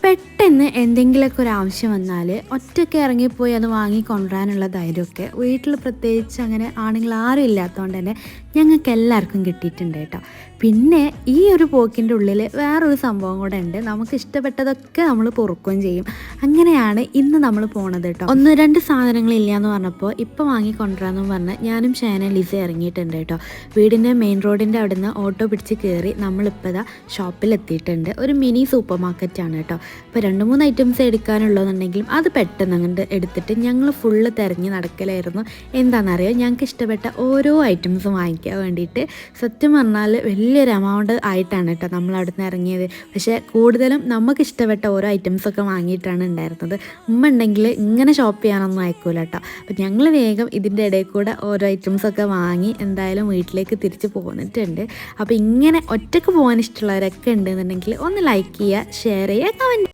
പെട്ടെന്ന് എന്തെങ്കിലുമൊക്കെ ഒരു ആവശ്യം വന്നാൽ ഒറ്റയ്ക്ക് ഇറങ്ങിപ്പോയി അത് വാങ്ങിക്കൊണ്ടുവരാനുള്ള ധൈര്യമൊക്കെ വീട്ടിൽ പ്രത്യേകിച്ച് അങ്ങനെ ആണുങ്ങൾ ആരും ഇല്ലാത്തതുകൊണ്ട് തന്നെ ഞങ്ങൾക്ക് എല്ലാവർക്കും കിട്ടിയിട്ടുണ്ട് കേട്ടോ. പിന്നെ ഈ ഒരു പോക്കിൻ്റെ ഉള്ളിൽ വേറൊരു സംഭവം കൂടെ ഉണ്ട്. നമുക്ക് ഇഷ്ടപ്പെട്ടതൊക്കെ നമ്മൾ പൊറുക്കുകയും ചെയ്യും. അങ്ങനെയാണ് ഇന്ന് നമ്മൾ പോണത് കേട്ടോ. 1-2 സാധനങ്ങളില്ല എന്ന് പറഞ്ഞപ്പോൾ ഇപ്പോൾ വാങ്ങിക്കൊണ്ടുവരാമെന്ന് പറഞ്ഞ് ഞാനും ഷാന ലിസ ഇറങ്ങിയിട്ടുണ്ട് കേട്ടോ. വീടിൻ്റെ മെയിൻ റോഡിൻ്റെ അവിടെ നിന്ന് ഓട്ടോ പിടിച്ച് കയറി നമ്മളിപ്പോൾ ഇതാ ഷോപ്പിലെത്തിയിട്ടുണ്ട്. ഒരു മിനി സൂപ്പർ മാർക്കറ്റാണ് കേട്ടോ. ഇപ്പോൾ 2-3 ഐറ്റംസ് എടുക്കാനുള്ളതെന്നുണ്ടെങ്കിലും അത് പെട്ടെന്ന് അങ്ങോട്ട് എടുത്തിട്ട് ഞങ്ങൾ ഫുള്ള് തിരഞ്ഞ് നടക്കലായിരുന്നു. എന്താണെന്നറിയോ, ഞങ്ങൾക്ക് ഇഷ്ടപ്പെട്ട ഓരോ ഐറ്റംസും വാങ്ങിക്കാൻ വേണ്ടിയിട്ട്. സത്യം പറഞ്ഞാൽ വലിയൊരു എമൗണ്ട് ആയിട്ടാണ് കേട്ടോ നമ്മൾ അവിടെ നിന്ന് ഇറങ്ങിയത്. പക്ഷേ കൂടുതലും നമുക്ക് ഇഷ്ടപ്പെട്ട ഓരോ ഐറ്റംസൊക്കെ വാങ്ങിയിട്ടാണ് ഉണ്ടായിരുന്നത്. ഉമ്മ ഉണ്ടെങ്കിൽ ഇങ്ങനെ ഷോപ്പ് ചെയ്യാനൊന്നും അയക്കൂല കേട്ടോ. അപ്പോൾ ഞങ്ങൾ വേഗം ഇതിൻ്റെ ഇടയിൽ കൂടെ ഓരോ ഐറ്റംസൊക്കെ വാങ്ങി എന്തായാലും വീട്ടിലേക്ക് തിരിച്ച് പോന്നിട്ടുണ്ട്. അപ്പോൾ ഇങ്ങനെ ഒറ്റയ്ക്ക് പോകാൻ ഇഷ്ടമുള്ളവരൊക്കെ ഉണ്ടെന്നുണ്ടെങ്കിൽ ഒന്ന് ലൈക്ക് ചെയ്യുക, ഷെയർ ചെയ്യുക, കമൻറ്റ്